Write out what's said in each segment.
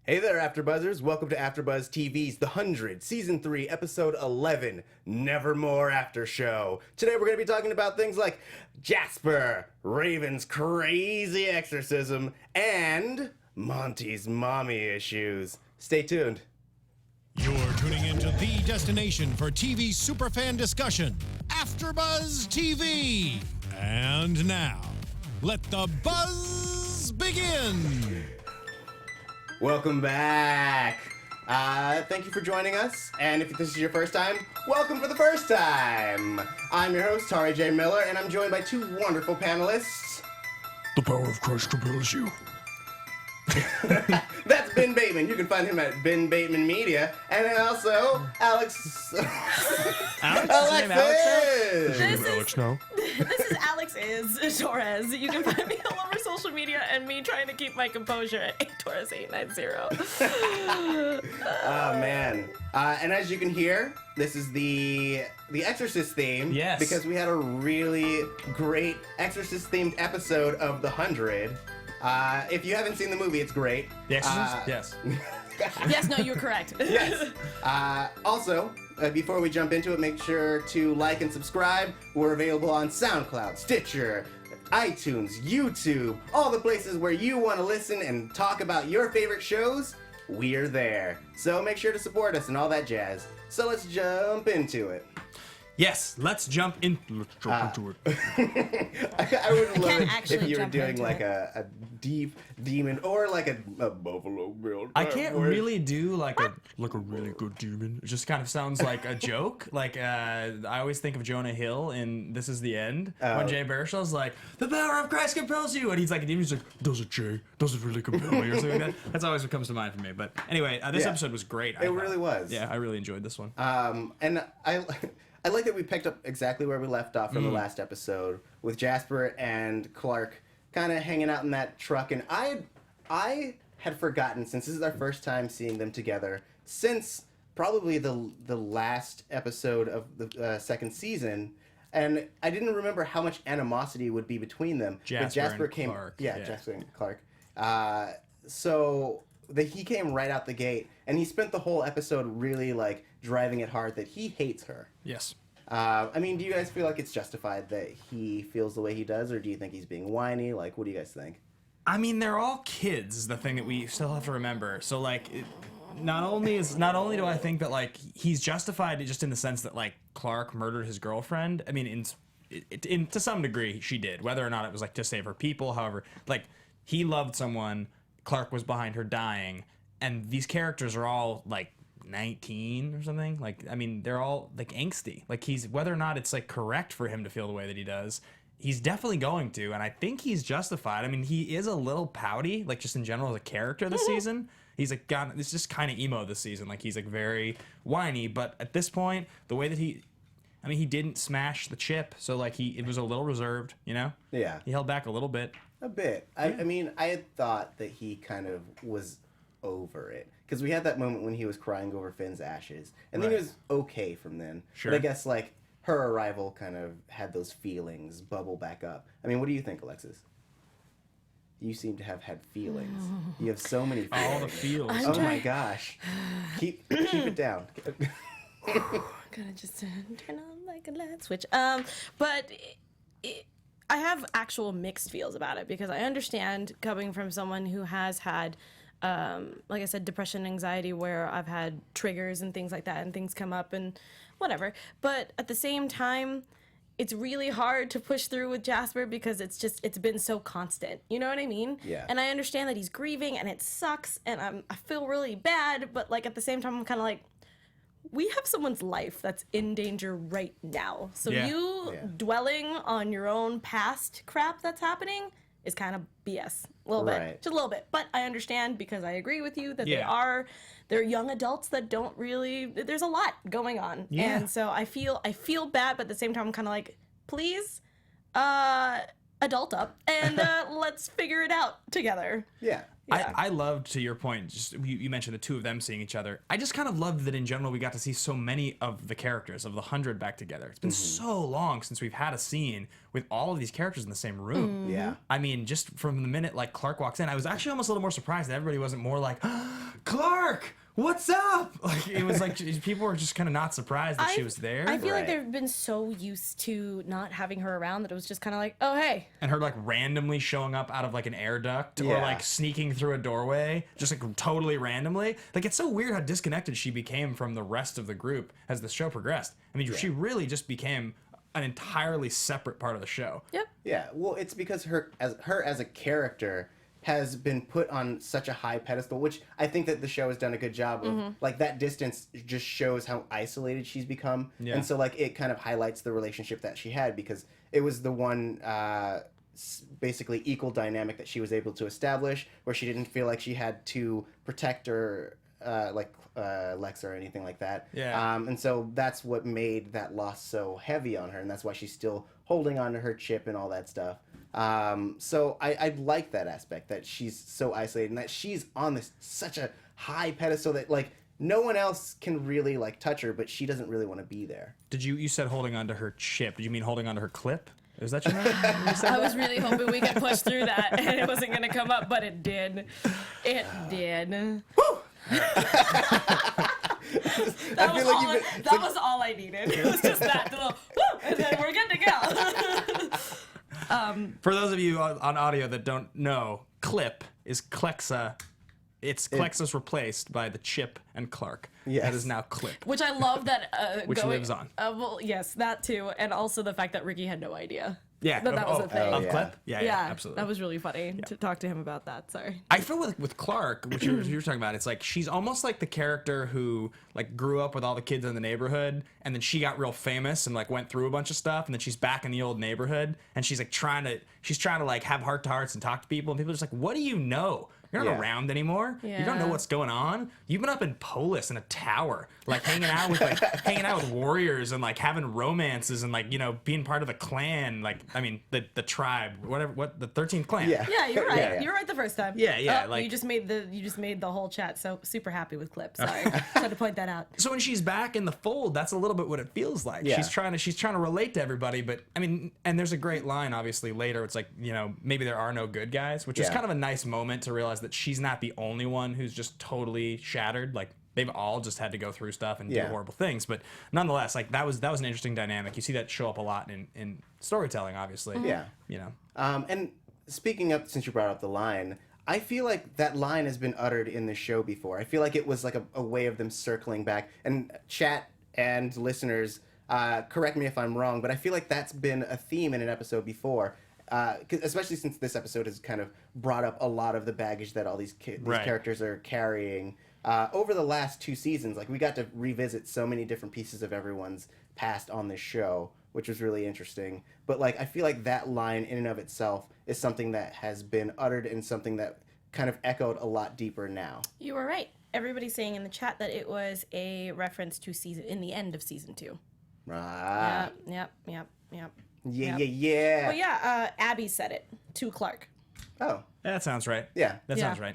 Hey there, AfterBuzzers. Welcome to AfterBuzz TV's The 100, Season 3, Episode 11, Nevermore AfterShow. Today we're going to be talking about things like Jasper, Raven's crazy exorcism, and Monty's mommy issues. Stay tuned. You're tuning into the destination for TV superfan discussion, AfterBuzz TV. And now, let the buzz begin. Welcome back. Thank you for joining us. And if this is your first time, welcome for the first time. I'm your host, Tauri J. Miller, and I'm joined by two wonderful panelists. The power of Christ compels you. That's Ben Bateman. You can find him at Ben Bateman Media. And then also, Alexis. Alex now. This is Alexis Torres. You can find me all over social media and me trying to keep my composure at Torres890. Oh, man. And as you can hear, this is the Exorcist theme. Yes. Because we had a really great Exorcist-themed episode of The 100. If you haven't seen the movie, it's great. The Exorcist? Yes. Yes, no, you're correct. Yes. Also, before we jump into it, make sure to like and subscribe. We're available on SoundCloud, Stitcher, iTunes, YouTube, all the places where you want to listen and talk about your favorite shows. We're there. So make sure to support us and all that jazz. So let's jump into it. Yes, let's jump into it. I would love it actually if you were jump doing into like it. a deep demon or like a Buffalo Bill. I can't really do like a really good demon. It just kind of sounds like a joke. Like I always think of Jonah Hill in This Is the End when Jay Baruchel's like, "The power of Christ compels you," and he's like a demon. He's like, "Does it, Jay? Does it really compel me?" or something like that. That's always what comes to mind for me. But anyway, this episode was great. It really was. Yeah, I really enjoyed this one. And I like that we picked up exactly where we left off from the last episode with Jasper and Clark kind of hanging out in that truck. And I had forgotten, since this is our first time seeing them together, since probably the last episode of the second season, and I didn't remember how much animosity would be between them. Jasper and Clark. Yeah, Jasper and Clark. So he came right out the gate, and he spent the whole episode really like driving it hard that he hates her. Yes. I mean, do you guys feel like it's justified that he feels the way he does, or do you think he's being whiny? Like, what do you guys think? I mean, they're all kids, is the thing that we still have to remember. So, like, not only do I think that, like, he's justified just in the sense that, like, Clark murdered his girlfriend. I mean, to some degree, she did. Whether or not it was, like, to save her people, however, like, he loved someone, Clark was behind her dying, and these characters are all, like, 19 or something. Like, I mean, they're all like angsty. Like, he's, whether or not it's like correct for him to feel the way that he does, he's definitely going to, and I think he's justified. I mean, he is a little pouty, like just in general as a character this season. He's like it's just kind of emo this season. Like, he's like very whiny, but at this point, the way that he didn't smash the chip, so like it was a little reserved, you know? Yeah. He held back a little bit. A bit. I mean, I had thought that he kind of was over it. Because we had that moment when he was crying over Finn's ashes. And then he was okay from then. Sure. But I guess, like, her arrival kind of had those feelings bubble back up. I mean, what do you think, Alexis? You seem to have had feelings. You have so many feelings. All the feels. Oh my gosh. Keep it down. Gotta just turn on like a light switch. But I have actual mixed feels about it, because I understand coming from someone who has had like I said, depression, anxiety, where I've had triggers and things like that, and things come up and whatever. But at the same time, it's really hard to push through with Jasper because it's been so constant. You know what I mean? Yeah. And I understand that he's grieving and it sucks and I feel really bad, but like at the same time, I'm kind of like, we have someone's life that's in danger right now. So dwelling on your own past crap that's happening is kind of BS. A little bit. Just a little bit. But I understand, because I agree with you that they're young adults that don't really, there's a lot going on. Yeah. And so I feel bad, but at the same time I'm kind of like, please, adult up and let's figure it out together. Yeah. Yeah. I loved, to your point, just you mentioned the two of them seeing each other. I just kind of loved that in general we got to see so many of the characters of the 100 back together. It's been so long since we've had a scene with all of these characters in the same room. Yeah. I mean, just from the minute like Clark walks in, I was actually almost a little more surprised that everybody wasn't more like, Clark, what's up? Like it was like people were just kind of not surprised that she was there. I feel like they've been so used to not having her around that it was just kind of like, oh hey. And her like randomly showing up out of like an air duct or like sneaking through a doorway, just like totally randomly. Like it's so weird how disconnected she became from the rest of the group as the show progressed. I mean, she really just became an entirely separate part of the show. Yep. Yeah, well, it's because her as a character has been put on such a high pedestal, which I think that the show has done a good job of. Like that distance just shows how isolated she's become, and so like it kind of highlights the relationship that she had because it was the one basically equal dynamic that she was able to establish, where she didn't feel like she had to protect her like Lex or anything like that. Yeah. And so that's what made that loss so heavy on her, and that's why she's still holding on to her chip and all that stuff. So I like that aspect, that she's so isolated and that she's on such a high pedestal that like no one else can really like touch her, but she doesn't really want to be there. Did you said holding onto her chip? Did you mean holding onto her clip? Is that your name? I was really hoping we could push through that and it wasn't gonna come up, but it did. It did. Woo! That was all I needed. It was just that little woo, and then we're good to go. For those of you on audio that don't know, clip is Klexa. It's Klexa's replaced by the Chip and Clark. Yes. That is now Clip. Which I love that. Which lives on. Well, yes, that too, and also the fact that Ricky had no idea. Yeah. That was a thing. Of yeah. Clip? Yeah, absolutely. That was really funny to talk to him about that. Sorry. I feel with Clark, which you were talking about, it's like she's almost like the character who like grew up with all the kids in the neighborhood, and then she got real famous and like went through a bunch of stuff, and then she's back in the old neighborhood, and she's like trying to like have heart to hearts and talk to people, and people are just like, what do you know? You're not around anymore. You don't know Yeah. what's going on. You've been up in Polis in a tower, like hanging out with warriors and like having romances and like, you know, being part of the clan. Like, I mean, the tribe, what the 13th clan. Yeah. Yeah, you're right. Yeah. You're right the first time. Yeah, like- you just made the whole chat so super happy with Clip. Sorry, had to point that out. So when she's back in the fold, that's a little bit what it feels like. Yeah. She's trying to relate to everybody, but I mean, and there's a great line obviously later. It's like, you know, maybe there are no good guys, which is kind of a nice moment to realize that she's not the only one who's just totally shattered. Like they've all just had to go through stuff and do horrible things, but nonetheless, like that was an interesting dynamic. You see that show up a lot in storytelling, obviously. Yeah. You know. And speaking up, since you brought up the line, I feel like that line has been uttered in the show before. I feel like it was like a way of them circling back. And chat and listeners, correct me if I'm wrong, but I feel like that's been a theme in an episode before. Especially since this episode has kind of brought up a lot of the baggage that all these characters are carrying over the last 2 seasons. Like we got to revisit so many different pieces of everyone's past on this show, which was really interesting. But like I feel like that line in and of itself is something that has been uttered and something that kind of echoed a lot deeper now. You were right. Everybody's saying in the chat that it was a reference to the end of season 2. Ah. Yep. Yeah. Well, yeah. Abby said it to Clark. Oh. Yeah, that sounds right. Yeah. That sounds right.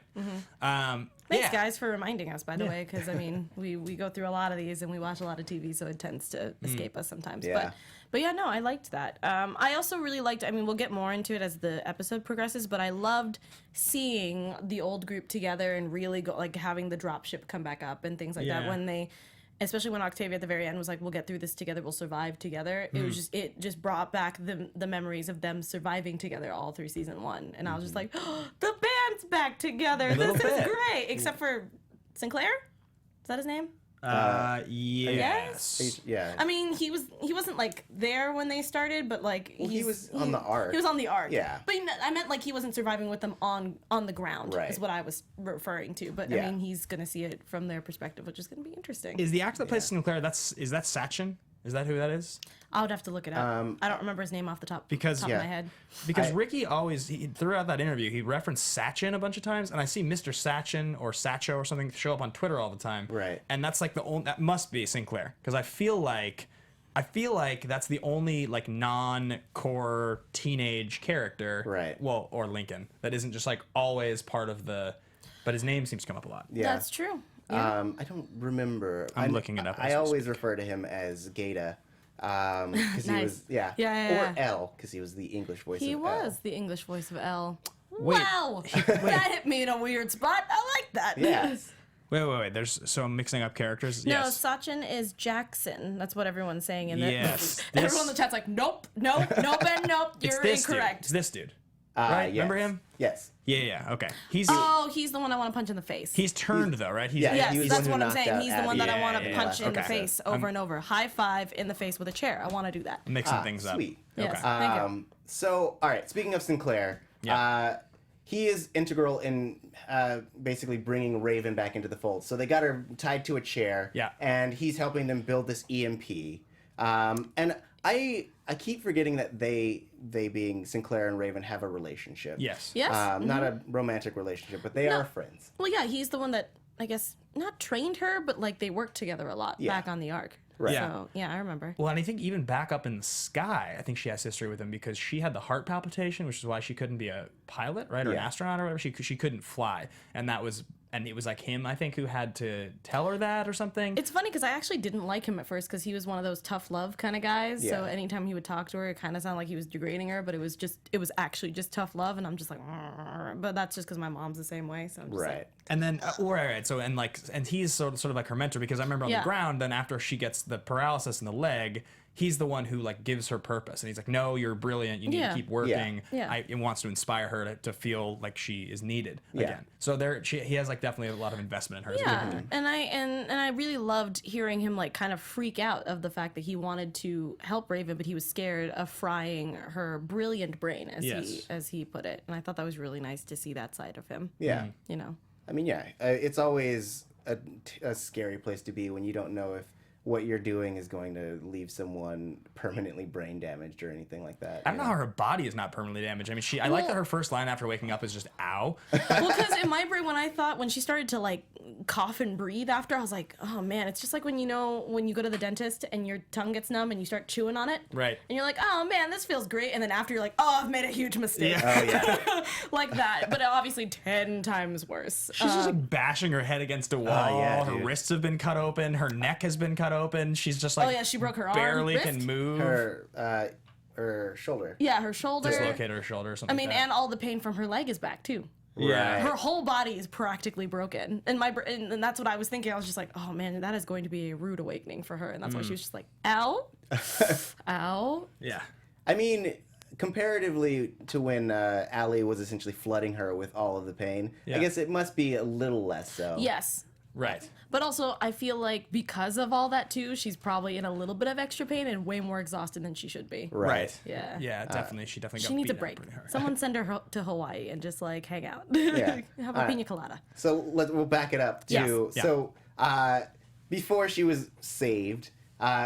Thanks, guys, for reminding us, by the way, because, I mean, we go through a lot of these and we watch a lot of TV, so it tends to escape us sometimes. Yeah. But yeah, no, I liked that. I also really liked, I mean, we'll get more into it as the episode progresses, but I loved seeing the old group together and really having the dropship come back up and things like that when they... Especially when Octavia at the very end was like, we'll get through this together, we'll survive together. It just brought back the memories of them surviving together all through season 1. And I was just like, oh, the band's back together. This is great. Except for Sinclair? Is that his name? Yes. Yeah. I mean, he wasn't like there when they started, but like he was on the ark. He was on the ark. Yeah. But I meant like he wasn't surviving with them on the ground. Right. Is what I was referring to. But I mean, he's gonna see it from their perspective, which is gonna be interesting. Is the actor that plays Sinclair, is that Sachin? Is that who that is? I would have to look it up. I don't remember his name off the top of my head. Because Ricky always, throughout that interview, he referenced Sachin a bunch of times, and I see Mr. Sachin or Sacho or something show up on Twitter all the time. Right. And that's like that must be Sinclair, because I feel like I feel like that's the only like non-core teenage character, Right. Well, or Lincoln, that isn't just like always part of the. But his name seems to come up a lot. Yeah. That's true. Yeah. I don't remember. I'm looking it up as I we always speak. refer to him as Gata. Because he Nice. was, yeah. Yeah. Or L, because he was the English voice He of was L. the English voice of L. Wait. Wow, that hit me in a weird spot. I like that. Yes. Wait. So I'm mixing up characters. No, Yes. Sachin is Jackson. That's what everyone's saying in it. Yes. Everyone in the chat's like, nope, Ben, nope, It's you're this incorrect. dude. It's this dude. Right? Yes. Remember him? Yes. Yeah. Okay. He's Oh, he's the one I want to punch in the face. he's turned though, right? He's, Yeah, Yes, he was that's the one what who I'm knocked saying. out He's the one that I Abby. want to Yeah, punch in the okay. face over and over. High five in the face with a chair. I want to do that. mixing things up. Sweet. Yes. Okay. Thank you. So, all right. Speaking of Sinclair, Yeah. he is integral in basically bringing Raven back into the fold. So they got her tied to a chair. Yeah. And he's helping them build this EMP. And I keep forgetting that they being Sinclair and Raven have a relationship. Yes. Yes. Not a romantic relationship, but they are friends. Well, yeah, he's the one that I guess not trained her, but like they worked together a lot Yeah. back on the Ark. Right. Yeah. So yeah, I remember. Well, and I think even back up in the sky, I think she has history with him because she had the heart palpitation, which is why she couldn't be a pilot, right, or an Yeah. astronaut or whatever. She couldn't fly, and it was like him, I think, who had to tell her that or something. It's funny because I actually didn't like him at first because he was one of those tough love kind of guys. So Yeah. anytime he would talk to her, it kind of sounded like he was degrading her, but it was actually just tough love, and I'm just like, "Arr." But that's just because my mom's the same way. So I'm just Right. like, And then, right. So, and he's sort of like her mentor because I remember on Yeah. the ground. Then after she gets the paralysis in the leg, he's the one who like gives her purpose, and he's like, "No, you're brilliant. You need Yeah. to keep working." Yeah. It wants to inspire her to feel like she is needed Yeah. again. So he has like definitely a lot of investment in her. yeah, and I really loved hearing him like kind of freak out of the fact that he wanted to help Raven, but he was scared of frying her brilliant brain, as he put it. And I thought that was really nice to see that side of him. Yeah. You know. I mean, yeah, it's always a scary place to be when you don't know if what you're doing is going to leave someone permanently brain damaged or anything like that. I don't know how her body is not permanently damaged. I mean, I like that her first line after waking up is just "ow." Well, because in my brain, when she started to like cough and breathe after, I was like, oh man, it's just like when you go to the dentist and your tongue gets numb and you start chewing on it, Right. And you're like, oh man, this feels great, and then after you're like, oh, I've made a huge mistake, Oh yeah. like that, but obviously 10 times worse. She's just like bashing her head agaast a wall. yeah, her dude. wrists have been cut open. Her neck has been cut open. She's just like, Oh, yeah, she broke her arm, barely wrist? can move. Her shoulder. Yeah, her shoulder. Dislocated her shoulder or something. I mean, like that. and all the pain from her leg is back too. Yeah. Her whole body is practically broken, and and that's what I was thinking. I was just like, oh man, that is going to be a rude awakening for her, and that's why she was just like, ow, ow. Yeah. I mean, comparatively to when Allie was essentially flooding her with all of the pain, Yeah. I guess it must be a little less so. Yes. Right. But also, I feel like because of all that too, she's probably in a little bit of extra pain and way more exhausted than she should be. Right. Yeah. Yeah, definitely. She definitely got She needs a beat up break. pretty hard. Someone send her to Hawaii and just like hang out. Yeah. Have a All right. pina colada. So we'll back it up to Yes. Yeah. so before she was saved,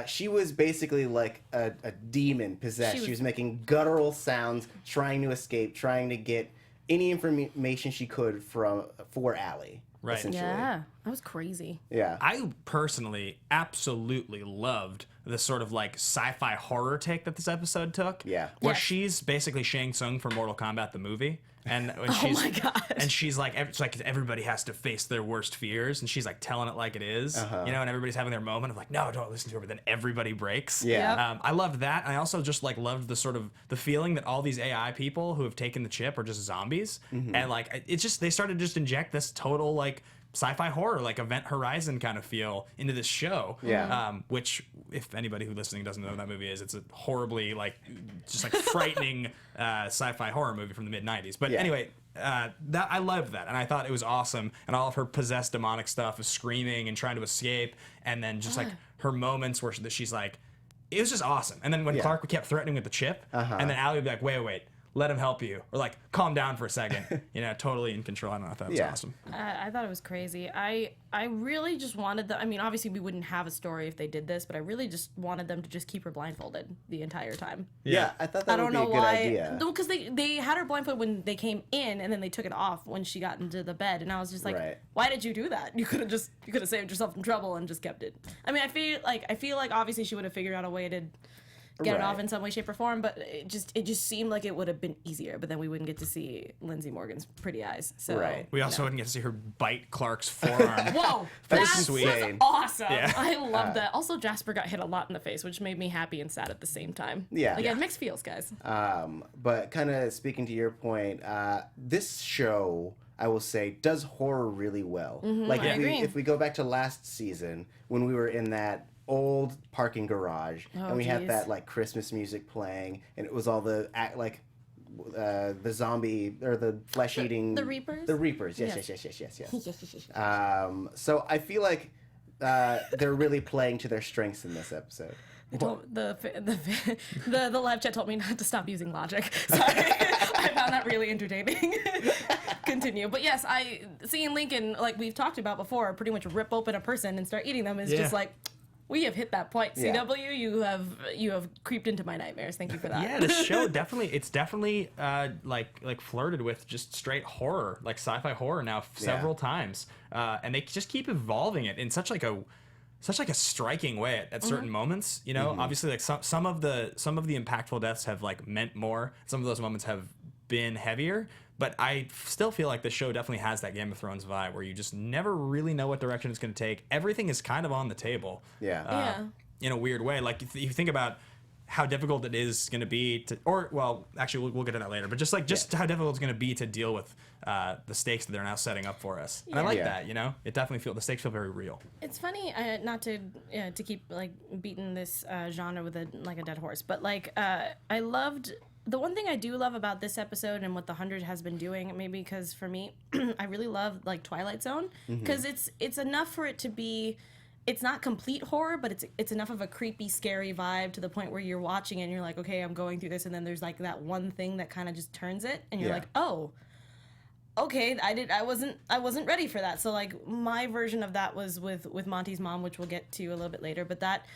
she was basically like a demon possessed. She was making guttural sounds, trying to escape, trying to get any information she could for Allie. Right. Essentially. Yeah. That was crazy. Yeah. I personally absolutely loved the sort of like sci-fi horror take that this episode took. Yeah. Where Yes. she's basically Shang Tsung from Mortal Kombat the movie. And when Oh my gosh. And she's like, it's like everybody has to face their worst fears, and she's like telling it like it is, you know, and everybody's having their moment of like, no, don't listen to her, but then everybody breaks. Yeah. Yep. I loved that. And I also just like loved the sort of the feeling that all these AI people who have taken the chip are just zombies, and like it's just they started to just inject this total like sci-fi horror, like Event Horizon kind of feel into this show. Yeah. Which, if anybody who listening doesn't know what that movie is, it's a horribly like just like frightening sci-fi horror movie from the mid '90s. But Yeah. anyway, that I loved that, and I thought it was awesome, and all of her possessed demonic stuff of screaming and trying to escape, and then just like her moments where she's like, it was just awesome. And then when Yeah. Clark kept threatening with the chip, and then Allie would be like, wait. let him help you, or like calm down for a second. You know, totally in control. I don't know if that was awesome. I thought it was crazy. I really just wanted I mean, obviously we wouldn't have a story if they did this, but I really just wanted them to just keep her blindfolded the entire time. Yeah, I thought that would be a good idea. No, because they had her blindfolded when they came in, and then they took it off when she got into the bed, and I was just like, why did you do that? You could have saved yourself from trouble and just kept it. I mean, I feel like obviously she would have figured out a way to get it off in some way, shape, or form, but it just seemed like it would have been easier, but then we wouldn't get to see Lindsay Morgan's pretty eyes. So we also wouldn't get to see her bite Clark's forearm. Whoa, That's that sweet. was awesome. Yeah. I love that. Also, Jasper got hit a lot in the face, which made me happy and sad at the same time. Yeah. Again, mixed feels, guys. But kind of speaking to your point, this show, I will say, does horror really well. Like if we go back to last season when we were in that old parking garage and we had that like Christmas music playing, and it was all the the zombie or the flesh eating the Reapers. The Reapers, yes. So I feel like they're really playing to their strengths in this episode. The live chat told me not to stop using logic. Sorry. I found that really entertaining. Continue. But yes, seeing Lincoln, like we've talked about before, pretty much rip open a person and start eating them is just like, we have hit that point. CW, you have creeped into my nightmares. Thank you for that. Yeah, the show definitely like flirted with just straight horror, like sci-fi horror now several times, and they just keep evolving it in such like a striking way at certain moments. You know, obviously like some of the impactful deaths have like meant more. Some of those moments have been heavier. But I still feel like the show definitely has that Game of Thrones vibe where you just never really know what direction it's going to take. Everything is kind of on the table. In a weird way. Like if you think about how difficult it is going to be to, or well, actually we'll get to that later. But just how difficult it's going to be to deal with the stakes that they're now setting up for us. And I like that. You know, it definitely the stakes feel very real. It's funny, not to keep like beating this genre with a dead horse, but like I loved. The one thing I do love about this episode and what the 100 has been doing, maybe because for me, I really love like Twilight Zone, because it's enough for it to be, it's not complete horror, but it's enough of a creepy, scary vibe to the point where you're watching it and you're like, okay, I'm going through this, and then there's like that one thing that kind of just turns it, and you're like, oh, okay, I wasn't ready for that. So like my version of that was with Monty's mom, which we'll get to a little bit later, but that.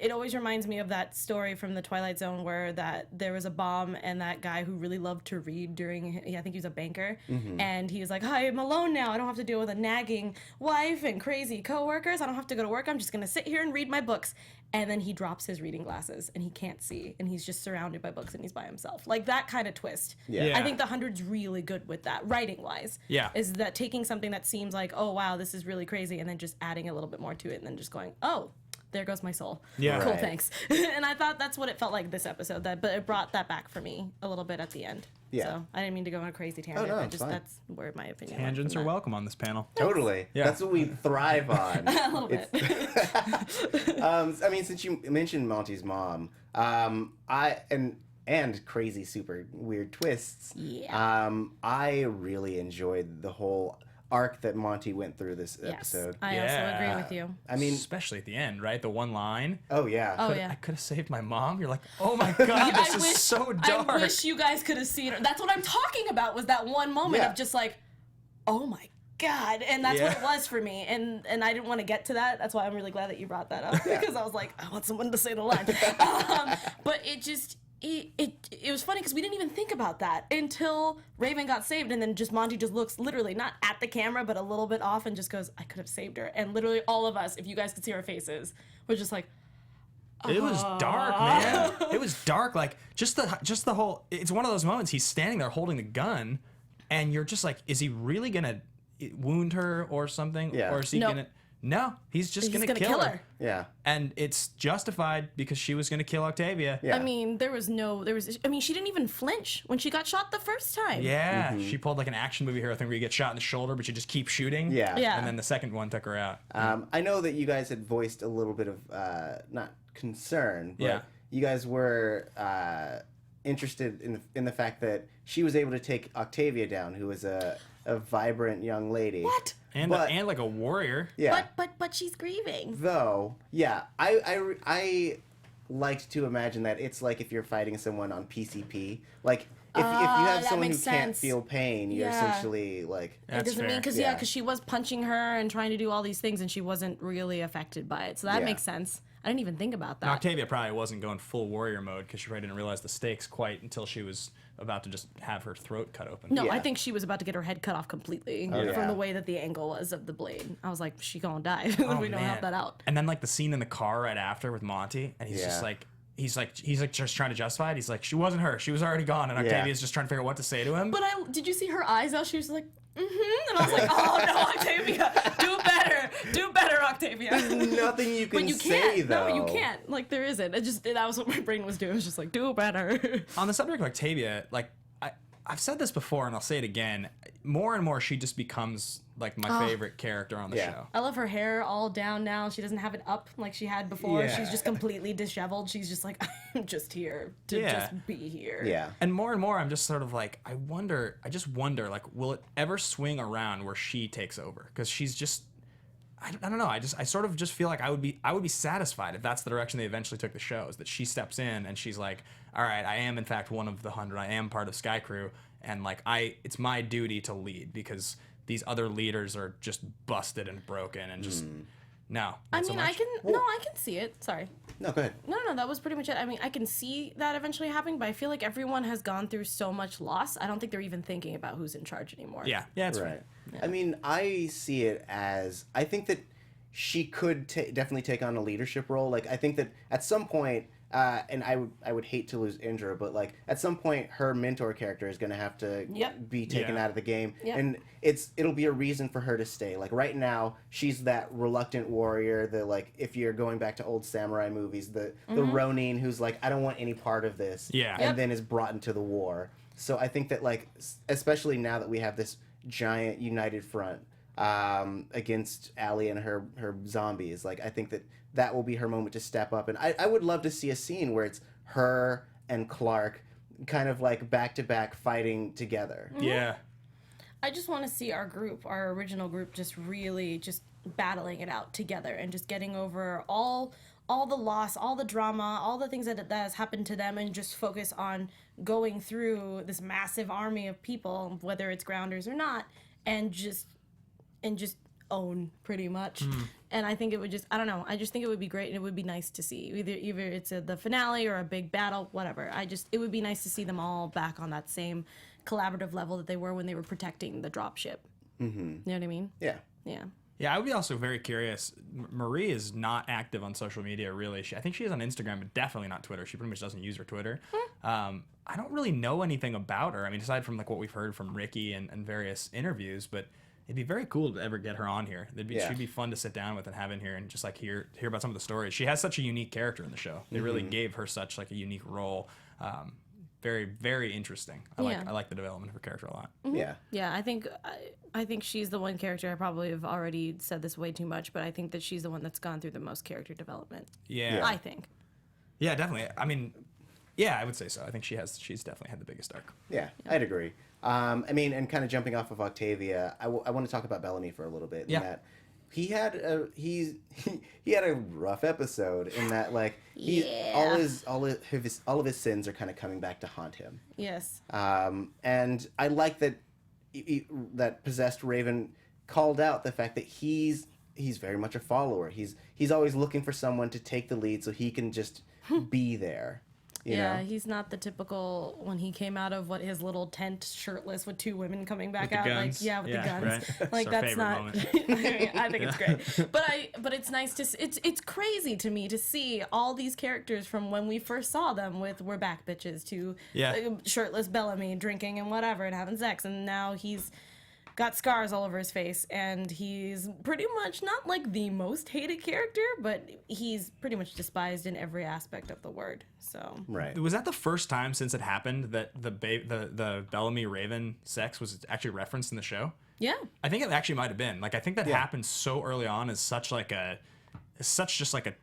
It always reminds me of that story from the Twilight Zone where there was a bomb and that guy who really loved to read during, I think he was a banker, and he was like, hi, I'm alone now. I don't have to deal with a nagging wife and crazy coworkers. I don't have to go to work. I'm just going to sit here and read my books. And then he drops his reading glasses and he can't see and he's just surrounded by books and he's by himself. Like that kind of twist. I think the 100's really good with that, writing-wise. Is that taking something that seems like, oh, wow, this is really crazy, and then just adding a little bit more to it and then just going, oh, there goes my soul. Cool, thanks. And I thought that's what it felt like this episode, but it brought that back for me a little bit at the end. So I didn't mean to go on a crazy tangent. That's where my opinion Tangents are welcome on this panel. Totally. That's what we thrive on. A little bit. I mean, since you mentioned Monty's mom, and crazy, super weird twists. I really enjoyed the whole arc that Monty went through this episode. I also agree with you. I mean, especially at the end, right? The one line. Oh yeah. I could have saved my mom. You're like, oh my god, this is so dark. I wish you guys could have seen her. That's what I'm talking about. Was that one moment of just like, oh my god, and that's what it was for me. And I didn't want to get to that. That's why I'm really glad that you brought that up because I was like, I want someone to say the line. But it just. It was funny because we didn't even think about that until Raven got saved, and then just Monty just looks literally not at the camera but a little bit off and just goes, I could have saved her. And literally all of us, if you guys could see our faces, were just like, it was dark, man. It was dark. Like just the whole. It's one of those moments. He's standing there holding the gun, and you're just like, is he really gonna wound her or something? Or is he gonna? No, he's just gonna kill her. Yeah. And it's justified because she was gonna kill Octavia. I mean, she didn't even flinch when she got shot the first time. Yeah. She pulled like an action movie hero thing where you get shot in the shoulder, but you just keep shooting. And then the second one took her out. I know that you guys had voiced a little bit of, not concern, but you guys were interested in the fact that she was able to take Octavia down, who was a vibrant young lady. What? And like a warrior. Yeah. But she's grieving. Though, yeah, I liked to imagine that it's like if you're fighting someone on PCP. Like, if you have someone who can't feel pain, you're essentially like... It doesn't mean... Because she was punching her and trying to do all these things, and she wasn't really affected by it. So that makes sense. I didn't even think about that. Now, Octavia probably wasn't going full warrior mode because she probably didn't realize the stakes quite until she was about to just have her throat cut open. No, I think she was about to get her head cut off completely from the way that the angle was of the blade. I was like, she gonna die. We don't help that out. And then like the scene in the car right after with Monty, and he's just like, he's just trying to justify it. He's like, she wasn't her. She was already gone. And Octavia's just trying to figure out what to say to him. But did you see her eyes though? She was like, mm-hmm. And I was like, oh no, Octavia, do better, Octavia. There's nothing you can say though. No, you can't. Like there isn't. That was what my brain was doing. It was just like, do better. On the subject of Octavia, like I've said this before and I'll say it again. More and more, she just becomes like my favorite character on the show. I love her hair all down now. She doesn't have it up like she had before. She's just completely disheveled. She's just like, I'm just here to just be here. Yeah. And more, I'm just sort of like, I just wonder, like, will it ever swing around where she takes over? Because she's just, I don't know. I sort of just feel like I would be satisfied if that's the direction they eventually took the show, is that she steps in and she's like, all right, I am in fact one of the 100. I am part of Sky Crew, and like it's my duty to lead because these other leaders are just busted and broken and just no. I mean, I can see it. Sorry. No, go ahead. No, that was pretty much it. I mean, I can see that eventually happening, but I feel like everyone has gone through so much loss. I don't think they're even thinking about who's in charge anymore. Yeah, that's right. I mean, I see it as, I think that she could definitely take on a leadership role. Like, I think that at some point, and I would hate to lose Indra, but like at some point her mentor character is going to have to be taken out of the game, and it'll be a reason for her to stay. Like right now, she's that reluctant warrior. The like, if you're going back to old samurai movies, the Ronin who's like, I don't want any part of this, and then is brought into the war. So I think that like, especially now that we have this giant united front against Allie and her zombies, like I think that will be her moment to step up. And I would love to see a scene where it's her and Clark kind of like back to back fighting together. Yeah. I just want to see our original group, just really just battling it out together and just getting over all the loss, all the drama, all the things that has happened to them, and just focus on going through this massive army of people, whether it's grounders or not, and just own pretty much. And I think it would I don't know, I just think it would be great, and it would be nice to see either it's the finale or a big battle, whatever. It would be nice to see them all back on that same collaborative level that they were when they were protecting the dropship. You know what I mean? Yeah. I would be also very curious. Marie is not active on social media, really. I think she is on Instagram, but definitely not Twitter. She pretty much doesn't use her Twitter. I don't really know anything about her. I mean, aside from like what we've heard from Ricky and various interviews, but it'd be very cool to ever get her on here. She'd be fun to sit down with and have in here and just like hear about some of the stories. She has such a unique character in the show. They really gave her such like a unique role. Very, very interesting. I like the development of her character a lot. Yeah, I think she's the one character. I probably have already said this way too much, but I think that she's the one that's gone through the most character development. I think. Yeah, definitely. I mean, I would say so. I think she's definitely had the biggest arc. Yeah, I'd agree. I mean, and kind of jumping off of Octavia, I want to talk about Bellamy for a little bit. In that he had a rough episode in that like all of his sins are kind of coming back to haunt him. Yes. And I like that that possessed Raven called out the fact that he's very much a follower. He's always looking for someone to take the lead so he can just be there. You know? He's not the typical, when he came out of his little tent shirtless with two women coming back with out, the guns. with the guns. Right. Like that's not. I think it's great. But it's nice to it's crazy to me to see all these characters from when we first saw them with "We're back, bitches" to shirtless Bellamy drinking and whatever and having sex, and now he's got scars all over his face, and he's pretty much not like the most hated character, but he's pretty much despised in every aspect of the word. So was that the first time since it happened that the Bellamy Raven sex was actually referenced in the show? Yeah, I think it actually might have been. Like I think that happened so early on as such just like a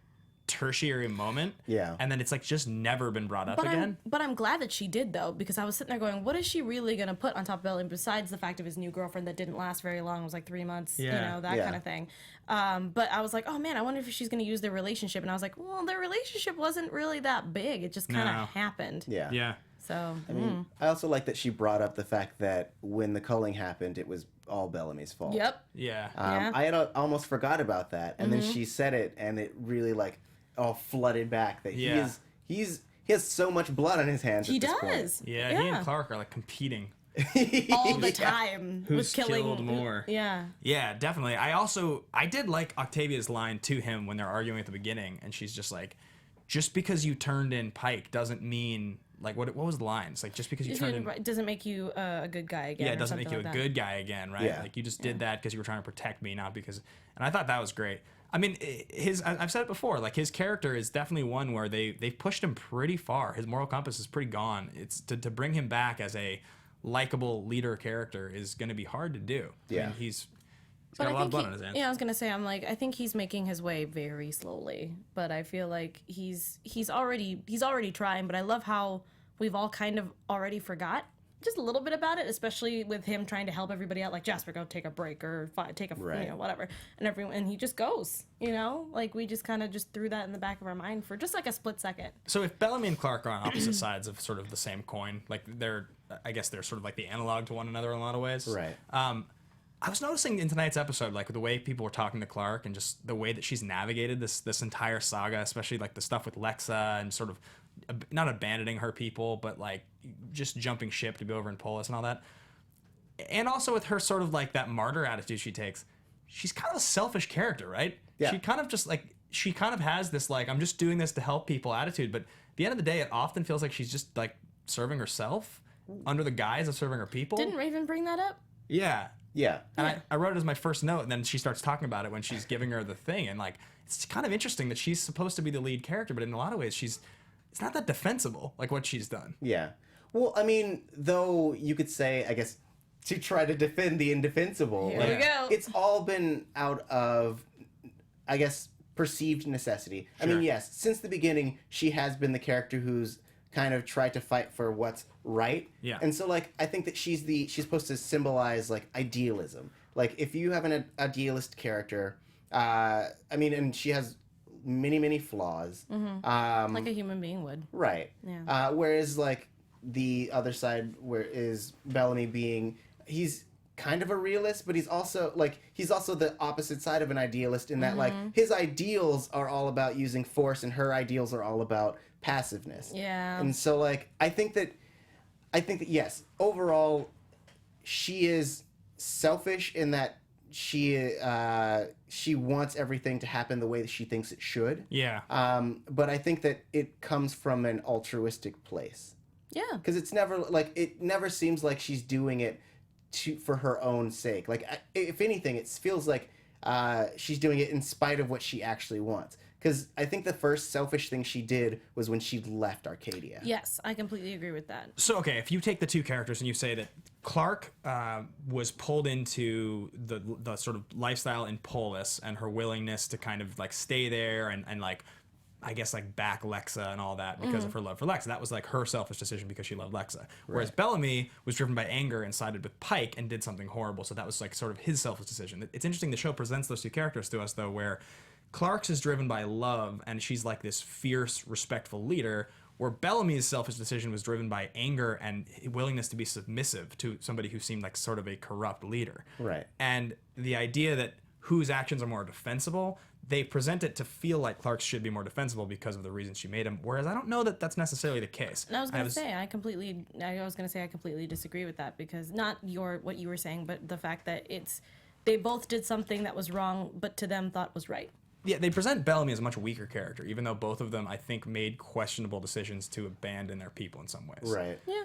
tertiary moment. Yeah. And then it's like just never been brought up again. But I'm glad that she did, though, because I was sitting there going, what is she really going to put on top of Bellamy besides the fact of his new girlfriend that didn't last very long? It was like 3 months, you know, that kind of thing. But I was like, oh man, I wonder if she's going to use their relationship. And I was like, well, their relationship wasn't really that big. It just kind of happened. Yeah. Yeah. So, I mean, I also like that she brought up the fact that when the culling happened, it was all Bellamy's fault. yep. Yeah. I had almost forgot about that, and then she said it, and it really like all flooded back that he has so much blood on his hands. He at this does. point. Yeah, he and Clark are like competing. All the time. Who's with killing, killed more? Yeah. Yeah, definitely. I did like Octavia's line to him when they're arguing at the beginning, and she's just like, just because you turned in Pike doesn't mean, like, what was the line? It's like, just because you turned in... It doesn't make you a good guy again. Yeah, it doesn't make you like a that. good guy again, right? Yeah. Like, you just did that because you were trying to protect me, not because... And I thought that was great. I mean, I've said it before, like, his character is definitely one where they've pushed him pretty far. His moral compass is pretty gone. It's to bring him back as a likable leader character is going to be hard to do. Yeah. I mean, he's got a lot of blood on his hands. Yeah, I was gonna say, I think he's making his way very slowly, but I feel like he's already trying. But I love how we've all kind of already forgot just a little bit about it, especially with him trying to help everybody out. Like, Jasper, go take a break or take a you know, whatever, and he just goes. You know, like we just kind of just threw that in the back of our mind for just like a split second. So if Bellamy and Clark are on opposite sides of sort of the same coin, like I guess they're sort of like the analog to one another in a lot of ways. Right. I was noticing in tonight's episode, like the way people were talking to Clark and just the way that she's navigated this entire saga, especially like the stuff with Lexa and sort of not abandoning her people, but like just jumping ship to be over in Polis and all that. And also with her sort of like that martyr attitude she takes, she's kind of a selfish character, right? Yeah. She kind of has this like, I'm just doing this to help people attitude, but at the end of the day, it often feels like she's just like serving herself under the guise of serving her people. Didn't Raven bring that up? Yeah. Yeah. And I wrote it as my first note, and then she starts talking about it when she's giving her the thing. And, like, it's kind of interesting that she's supposed to be the lead character, but in a lot of ways, it's not that defensible, like, what she's done. Yeah. Well, I mean, though you could say, I guess, to try to defend the indefensible. Here we go. It's all been out of, I guess, perceived necessity. Sure. I mean, yes, since the beginning, she has been the character who's kind of tried to fight for what's right. Yeah. And so, like, I think that she's supposed to symbolize, like, idealism. Like, if you have an idealist character, I mean, and she has many, many flaws. Mm-hmm. Like a human being would. Right. Yeah. Whereas, like, the other side is Bellamy being, he's kind of a realist, but he's also the opposite side of an idealist in that, like, his ideals are all about using force and her ideals are all about passiveness. Yeah. And so, like, I think that yes, overall, she is selfish in that she wants everything to happen the way that she thinks it should. Yeah. But I think that it comes from an altruistic place. Yeah. Because it never seems like she's doing it for her own sake. Like, if anything, it feels like she's doing it in spite of what she actually wants. Because I think the first selfish thing she did was when she left Arcadia. Yes, I completely agree with that. So, okay, if you take the two characters and you say that Clark was pulled into the sort of lifestyle in Polis and her willingness to kind of, like, stay there and like, I guess, like, back Lexa and all that because of her love for Lexa. That was, like, her selfish decision because she loved Lexa. Whereas Bellamy was driven by anger and sided with Pike and did something horrible. So that was, like, sort of his selfish decision. It's interesting the show presents those two characters to us, though, where Clark's is driven by love and she's, like, this fierce, respectful leader, where Bellamy's selfish decision was driven by anger and willingness to be submissive to somebody who seemed like sort of a corrupt leader. Right. And the idea that whose actions are more defensible, they present it to feel like Clark's should be more defensible because of the reasons she made him, whereas I don't know that that's necessarily the case. And I was going to say, I completely disagree with that, because not what you were saying, but the fact that they both did something that was wrong, but to them thought was right. Yeah, they present Bellamy as a much weaker character, even though both of them, I think, made questionable decisions to abandon their people in some ways. Right. Yeah.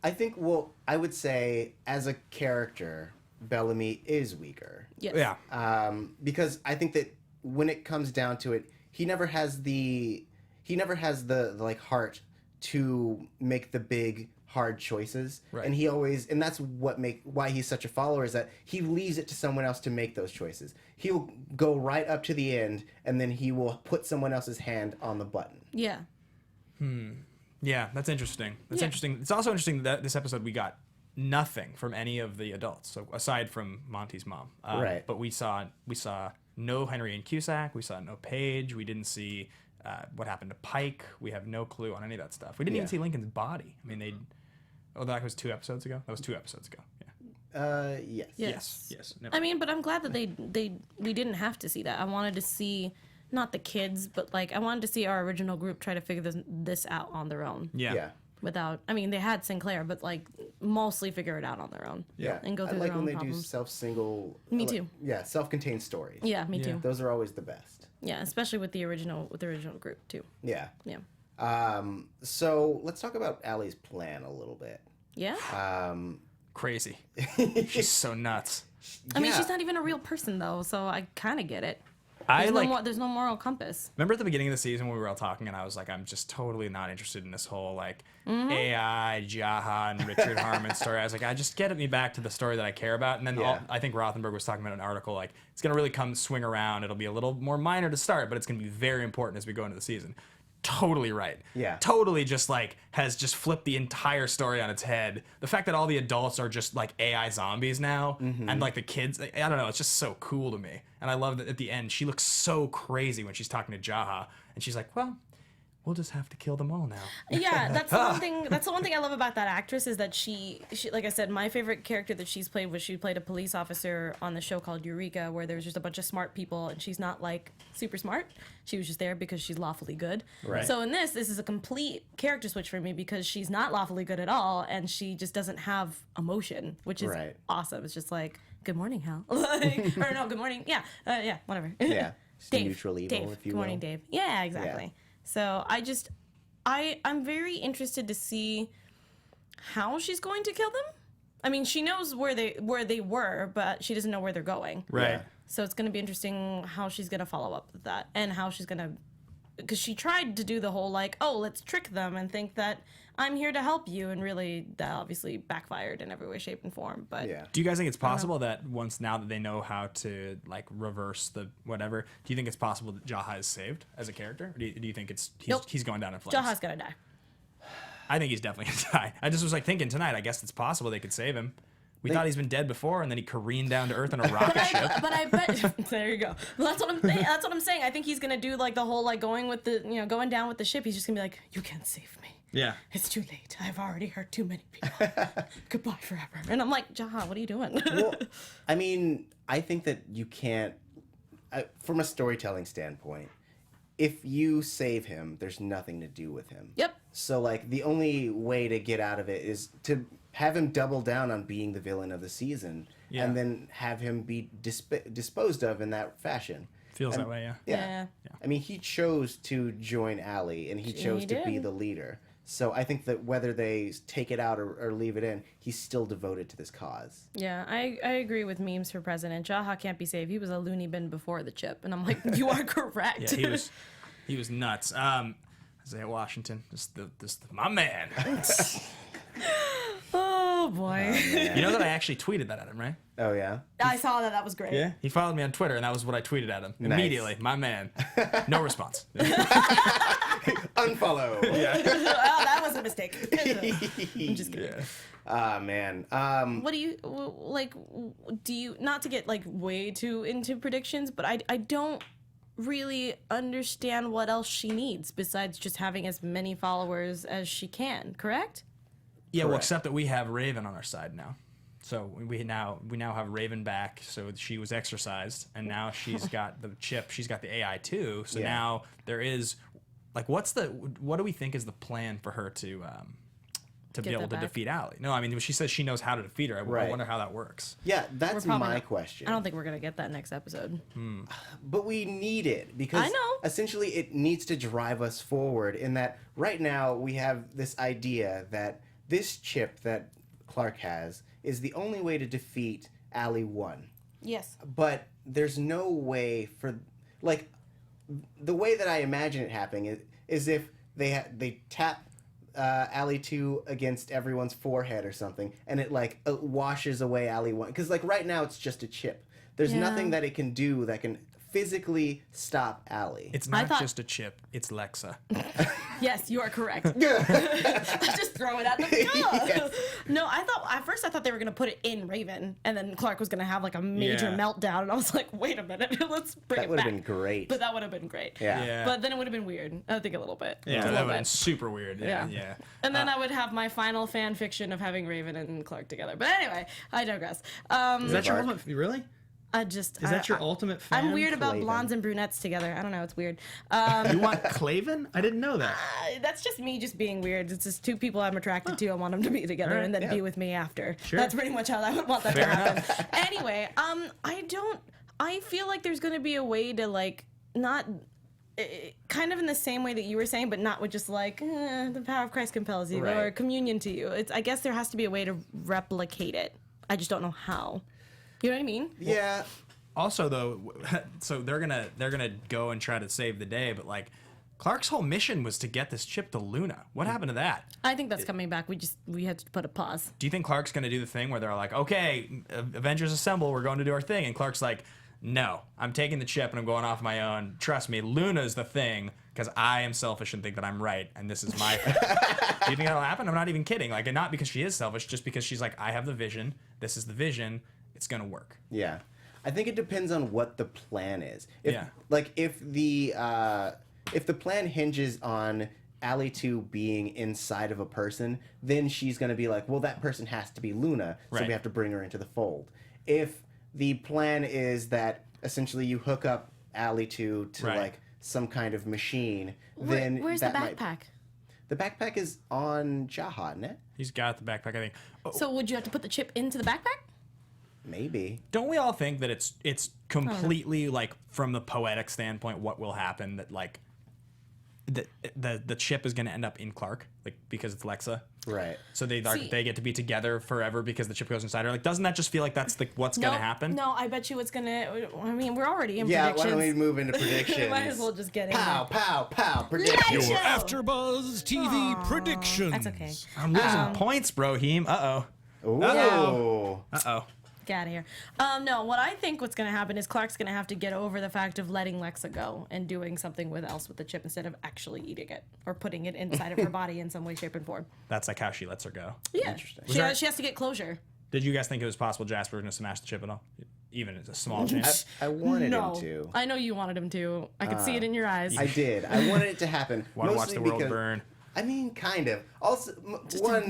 I think, I would say, as a character, Bellamy is weaker. Yes. Yeah. Because I think that when it comes down to it, he never has the like, heart to make the big hard choices, Right. and that's why he's such a follower, is that he leaves it to someone else to make those choices. He'll go right up to the end, and then he will put someone else's hand on the button. Yeah. Yeah, that's interesting. That's Yeah. interesting. It's also interesting that this episode we got nothing from any of the adults, so aside from Monty's mom. Right. But we saw no Henry and Cusack. We saw no Paige. We didn't see what happened to Pike. We have no clue on any of that stuff. We didn't even see Lincoln's body. I mean, that was 2 episodes ago. That was 2 episodes ago. Yeah. Yes. Yes. I mean, but I'm glad that we didn't have to see that. I wanted to see not the kids, but like I wanted to see our original group try to figure this out on their own. Yeah. Without, I mean, they had Sinclair, but like mostly figure it out on their own. Yeah. And go through I like their when own they problems. do Me too. Yeah, self-contained stories. Yeah, me too. Those are always the best. Yeah, especially with the original group too. Yeah. Yeah. So let's talk about Allie's plan a little bit. Yeah. Crazy. She's so nuts. I mean, yeah. she's not even a real person though, so I kind of get it. I There's no moral compass. Remember at the beginning of the season when we were all talking and I was like, I'm just totally not interested in this whole like AI, Jaha, and Richard Harmon story. I was like, I just get me back to the story that I care about. And then I think Rothenberg was talking about an article like, it's going to really come swing around. It'll be a little more minor to start, but it's going to be very important as we go into the season. Totally right. Yeah. Totally just like has just flipped the entire story on its head. The fact that all the adults are just like AI zombies now and like the kids, I don't know, it's just so cool to me. And I love that at the end she looks so crazy when she's talking to Jaha and she's like, well, we'll just have to kill them all now. Yeah, that's the one thing. That's the one thing I love about that actress is that she, like I said, my favorite character that she's played was she played a police officer on the show called Eureka, where there was just a bunch of smart people, and she's not like super smart. She was just there because she's lawfully good. Right. So in this is a complete character switch for me because she's not lawfully good at all, and she just doesn't have emotion, which is awesome. It's just like, good morning, Hal. Like, or no, good morning. Yeah, yeah, whatever. Yeah. Dave. Neutral evil, Dave. if you Good morning, will. Dave. Yeah, exactly. Yeah. So I'm very interested to see how she's going to kill them. I mean, she knows where they were, but she doesn't know where they're going. Right. Yeah. So it's going to be interesting how she's going to follow up with that and how she's going to, because she tried to do the whole like, oh, let's trick them and think that I'm here to help you, and really that obviously backfired in every way, shape, and form. But Yeah. Do you guys think it's possible that now that they know how to like reverse the whatever, do you think it's possible that Jaha is saved as a character? Or do you think he's going down in flames? Jaha's going to die. I think he's definitely gonna die. I just was like thinking tonight, I guess it's possible they could save him. We thought he's been dead before, and then he careened down to Earth in a rocket ship. But I bet there you go. Well, that's what I'm saying. That's what I'm saying. I think he's gonna do like the whole like going down with the ship. He's just gonna be like, you can't save me. Yeah. It's too late. I've already hurt too many people. Goodbye forever. And I'm like, Jaha, what are you doing? Well, I mean, I think that you can't, from a storytelling standpoint, if you save him, there's nothing to do with him. Yep. So, like, the only way to get out of it is to have him double down on being the villain of the season, and then have him be disposed of in that fashion. Feels that way, yeah. Yeah. I mean, he chose to join Allie, and he chose to be did. the leader. So I think that whether they take it out or leave it in, he's still devoted to this cause. Yeah, I agree with memes for president. Jaha can't be saved. He was a loony bin before the chip, and I'm like, you are correct. Yeah, he was nuts. Isaiah Washington, just my man. Oh boy. You know that I actually tweeted that at him, right? Oh, yeah? I saw that. That was great. Yeah. He followed me on Twitter, and that was what I tweeted at him immediately. My man. No response. Unfollow. Oh, that was a mistake. I'm just kidding. Yeah. Ah, man. What do you like? Do you, not to get like way too into predictions, but I don't really understand what else she needs besides just having as many followers as she can. Correct? Yeah, well, Correct. except that we have Raven on our side now. So we now have Raven back. So she was exercised, and now she's got the chip. She's got the AI too. So now there is, like, what do we think is the plan for her to be able to defeat Allie? No, I mean, she says she knows how to defeat her. I wonder how that works. Yeah, that's probably my not- question. I don't think we're gonna get that next episode. But we need it because I know. essentially it needs to drive us forward in that right now we have this idea that this chip that Clark has is the only way to defeat Allie 1. Yes. But there's no way for, like, the way that I imagine it happening is if they tap Alley 2 against everyone's forehead or something, and it like washes away Alley 1. Because like right now it's just a chip. There's nothing that it can do that can physically stop Alley. It's not just a chip. It's Lexa. Yes, you are correct. Just throw it at the Yes. No, at first I thought they were gonna put it in Raven, and then Clark was gonna have like a major meltdown, and I was like, wait a minute, let's bring That it would back. have been great. But that would have been great. Yeah. But then it would have been weird. I think a little bit. Yeah, Just a that little would have been bit. super weird. Yeah. And then I would have my final fan fiction of having Raven and Clark together. But anyway, I digress. Is that your ultimate? Really? Is that your ultimate fan? I'm weird about Claven. blondes and brunettes together. I don't know. It's weird. You want Claven? I didn't know that. That's just me just being weird. It's just two people I'm attracted to. I want them to be together and then be with me after. Sure. That's pretty much how I would want that to happen. Anyway, I feel like there's going to be a way to like not kind of in the same way that you were saying, but not with just like the power of Christ compels you or communion to you. I guess there has to be a way to replicate it. I just don't know how. You know what I mean? Yeah. Also, though, so they're gonna go and try to save the day, but like Clark's whole mission was to get this chip to Luna. What happened to that? I think that's coming back. We had to put a pause. Do you think Clark's gonna do the thing where they're like, okay, Avengers assemble, we're going to do our thing, and Clark's like, no, I'm taking the chip and I'm going off my own. Trust me, Luna's the thing, because I am selfish and think that I'm right, and this is my thing. Do you think that'll happen? I'm not even kidding. Like, and not because she is selfish, just because she's like, I have the vision. This is the vision. It's gonna work. Yeah. I think it depends on what the plan is. If the plan hinges on Alley 2 being inside of a person, then she's going to be like, well, that person has to be Luna, so we have to bring her into the fold. If the plan is that essentially you hook up Alley 2 to like some kind of machine, then Where's the backpack? The backpack is on Jaha, isn't it? He's got the backpack, I think. Oh, So would you have to put the chip into the backpack? Maybe. don't we all think that it's completely like from the poetic standpoint what will happen, that like the chip is going to end up in Clark, like, because it's Lexa, Right. so they get to be together forever because the chip goes inside her? Like, doesn't that just feel like that's what's going to happen? No, I bet you it's gonna. I mean, we're already in Yeah, predictions. why don't we move into predictions? Might as well just get in. Pow, pow, pow, predictions. Your AfterBuzz TV predictions. That's okay. I'm losing points, bro. Heem. Ooh. Get out of here. No, what I think what's going to happen is Clark's going to have to get over the fact of letting Lexa go and doing something else with the chip instead of actually eating it or putting it inside of her body in some way, shape, and form. That's like how she lets her go. Yeah. Interesting. She has to get closure. Did you guys think it was possible Jasper was going to smash the chip at all? Even as a small chance? I wanted No. him to. I know you wanted him to. I could see it in your eyes. I did. I wanted it to happen. Want to watch mostly the world because- burn? I mean, kind of. Also,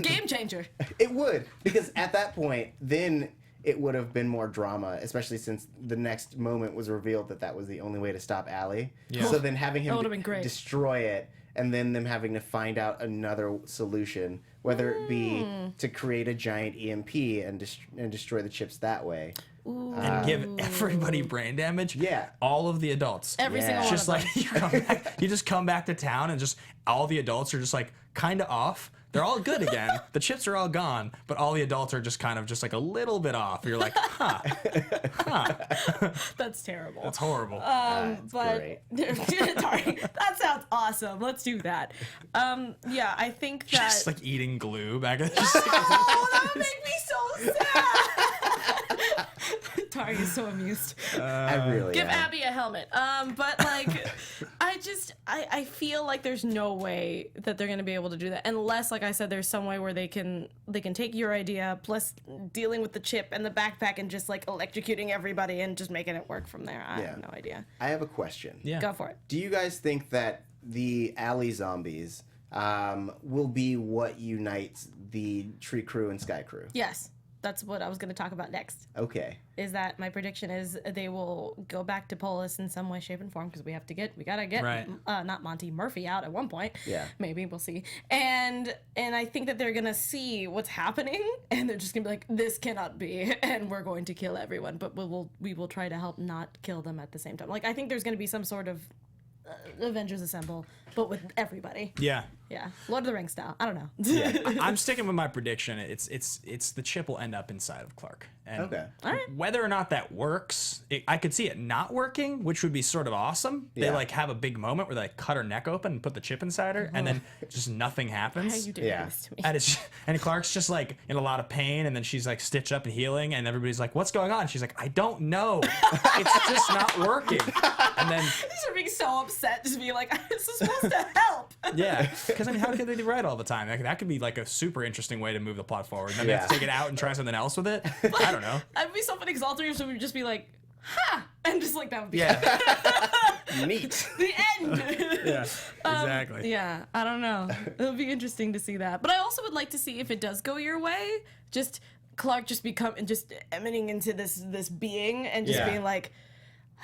Game changer. It would, because at that point, then it would have been more drama, especially since the next moment was revealed that was the only way to stop Alley. Yeah. So then having him would've been great. destroy it, and then them having to find out another solution, whether it be to create a giant EMP and destroy the chips that way. And give everybody brain damage? Yeah. All of the adults. Every Yeah. single one Just of like them. you just come back to town and just all the adults are just like kind of off. They're all good again. The chips are all gone, but all the adults are just kind of just like a little bit off. You're like, huh. That's terrible. That's horrible. It's But great. Sorry, that sounds awesome. Let's do that. Yeah, I think that. Just like eating glue back at just like, Oh, that would make me so sad. Tari is so amused. I really Give am. Abby a helmet. But like, I feel like there's no way that they're gonna be able to do that unless, like I said, there's some way where they can take your idea plus dealing with the chip and the backpack and just like electrocuting everybody and just making it work from there. I have no idea. I have a question. yeah. Go for it. Do you guys think that the Alley zombies will be what unites the Tree Crew and Sky Crew? Yes, that's what I was gonna talk about next. Okay. Is that my prediction is they will go back to Polis in some way, shape, and form because we gotta get Right. Not Monty Murphy out at one point. Yeah. Maybe we'll see. And I think that they're gonna see what's happening and they're just gonna be like, this cannot be, and we're going to kill everyone. But we will try to help not kill them at the same time. Like I think there's gonna be some sort of Avengers Assemble, but with everybody. Yeah. Yeah, Lord of the Rings style. I don't know. I'm sticking with my prediction. It's the chip will end up inside of Clark. And Okay. All right. whether or not that works, I could see it not working, which would be sort of awesome. They Yeah. like have a big moment where they like, cut her neck open and put the chip inside her, and then just nothing How happens. you doing Yeah. this to me? And Clark's just like in a lot of pain, and then she's like stitched up and healing, and everybody's like, "What's going on?" She's like, "I don't know. It's just not working." And then Just are being so upset, just being like, "This is supposed to help." yeah, because I mean, how could they do right all the time? Like, that could be like a super interesting way to move the plot forward. Then they have to Yeah. take it out and try something else with it. I don't know. I'd be so funny because all three of them would just be like, "Ha!" and just like that would be Yeah, Neat. the end. yeah, exactly. Yeah, I don't know. It'll be interesting to see that. But I also would like to see if it does go your way, just Clark just emanating into this being and just Yeah. being like,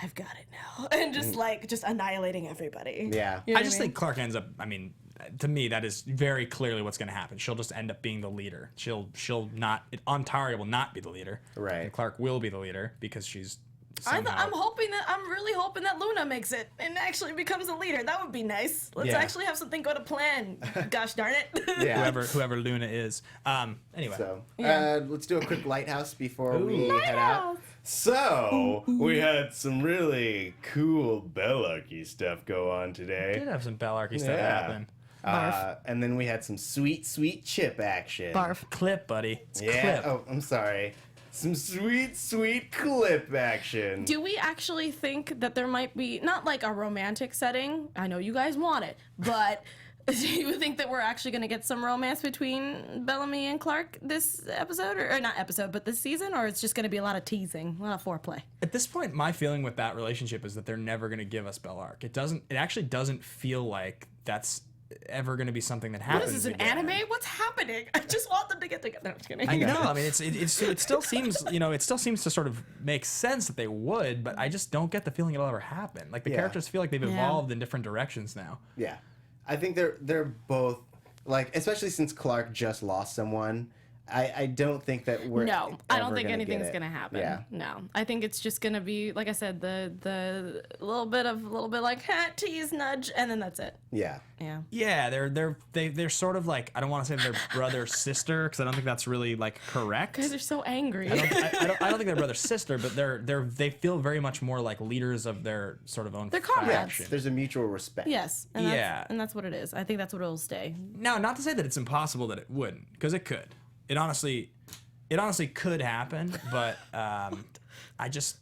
I've got it now. And just just annihilating everybody. Yeah. You know I what just mean? think Clark ends up. I mean, to me, that is very clearly what's going to happen. She'll just end up being the leader. She'll not. Tauri will not be the leader. Right. And Clark will be the leader because she's. Somehow, I'm really hoping that Luna makes it and actually becomes a leader. That would be nice. Let's Yeah. actually have something go to plan. Gosh darn it. Yeah. whoever Luna is. Anyway. So Yeah. let's do a quick lighthouse before we head Lighthouse. out. So we had some really cool Bellarchy stuff go on today. Did have some Bellarchy stuff happen. And then we had some sweet, sweet chip action. Barf. Clip, buddy. It's Yeah. clip. Oh, I'm sorry. Some sweet, sweet clip action. Do we actually think that there might be, not like a romantic setting, I know you guys want it, but do you think that we're actually going to get some romance between Bellamy and Clark this episode? Or not episode, but this season? Or it's just going to be a lot of teasing, a lot of foreplay? At this point, my feeling with that relationship is that they're never going to give us Bellark. It actually doesn't feel like that's ever going to be something that What happens. is this, an again. anime? What's happening? I just want them to get together. I'm just kidding. I know. I mean, it still seems, it still seems to sort of make sense that they would, but I just don't get the feeling it'll ever happen. Like the Yeah. characters feel like they've Yeah. evolved in different directions now. Yeah. I think they're both, like, especially since Clark just lost someone, I don't think that we're No, I don't ever think gonna anything's get it. gonna happen. Yeah. No, I think it's just gonna be like I said, the little bit like tease, nudge, and then that's it. Yeah. Yeah. Yeah, they're sort of like, I don't want to say they're brother sister because I don't think that's really like correct. Guys are so angry. I don't think they're brother sister, but they feel very much more like leaders of their sort of own They're comrades. faction. There's a mutual respect. Yes. Yeah. And that's what it is. I think that's what it'll stay. Now, not to say that it's impossible that it wouldn't, because it could. It honestly could happen, but just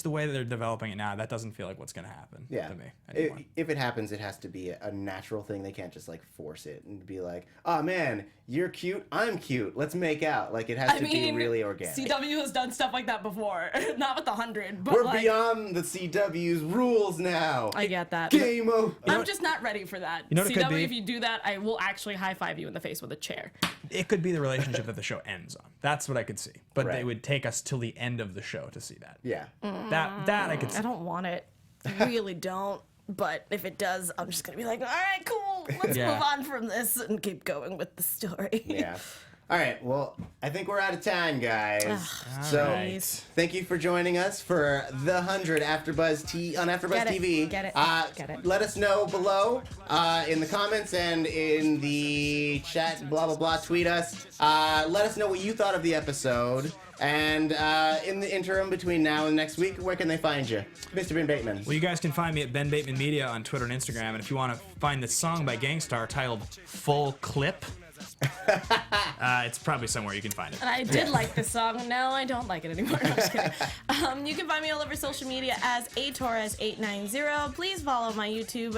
the way that they're developing it now, that doesn't feel like what's going to happen Yeah. to me anymore. If it happens, it has to be a natural thing. They can't just like force it and be like, "Oh man, you're cute, I'm cute. Let's make out." Like it has to be really organic. CW has done stuff like that before. Not with the 100, but We're like, beyond the CW's rules now. I get that. Game over. I'm just not ready for that. You know what it could CW, be? if you do that, I will actually high five you in the face with a chair. It could be the relationship that the show ends on. That's what I could see. But Right. it would take us till the end of the show to see that. Yeah. That I could see. I don't want it. I really don't. But if it does, I'm just gonna be like, all right, cool. Let's Yeah. move on from this and keep going with the story. Yeah. All right. Well, I think we're out of time, guys. So right. thank you for joining us for the 100 AfterBuzz on AfterBuzz Get it, TV. get it, get it. Let us know below in the comments and in the chat. Blah blah blah. Tweet us. Let us know what you thought of the episode. And in the interim between now and next week, where can they find you, Mr. Ben Bateman? Well, you guys can find me at Ben Bateman Media on Twitter and Instagram. And if you want to find this song by Gangstar titled Full Clip, it's probably somewhere you can find it. And I did like this song. No, I don't like it anymore. No, I'm just kidding. You can find me all over social media as atorres890. Please follow my YouTube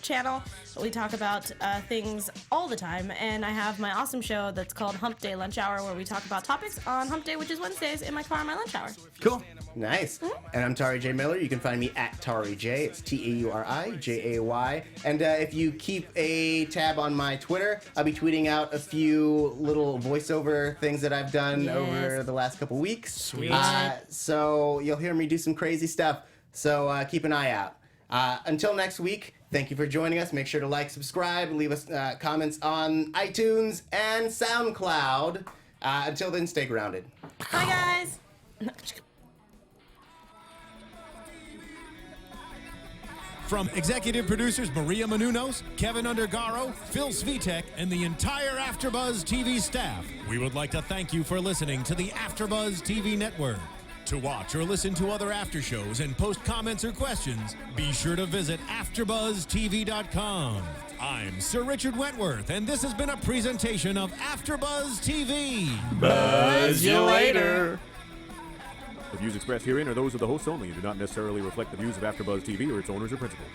channel. We talk about things all the time. And I have my awesome show that's called Hump Day Lunch Hour, where we talk about topics on Hump Day, which is Wednesdays, in my car on my lunch hour. Cool. Nice. And I'm Tauri J. Miller. You can find me at Tauri J. It's TaurijAY. And if you keep a tab on my Twitter, I'll be tweeting out a few little voiceover things that I've done Yes. over the last couple weeks. Sweet. So you'll hear me do some crazy stuff. So keep an eye out. Until next week, thank you for joining us. Make sure to like, subscribe, leave us comments on iTunes and SoundCloud. Until then, stay grounded. Bye, guys. From executive producers Maria Menounos, Kevin Undergaro, Phil Svitek, and the entire AfterBuzz TV staff, we would like to thank you for listening to the AfterBuzz TV network. To watch or listen to other after shows and post comments or questions, be sure to visit AfterBuzzTV.com. I'm Sir Richard Wentworth, and this has been a presentation of AfterBuzz TV. Buzz you later. The views expressed herein are those of the hosts only and do not necessarily reflect the views of AfterBuzz TV or its owners or principals.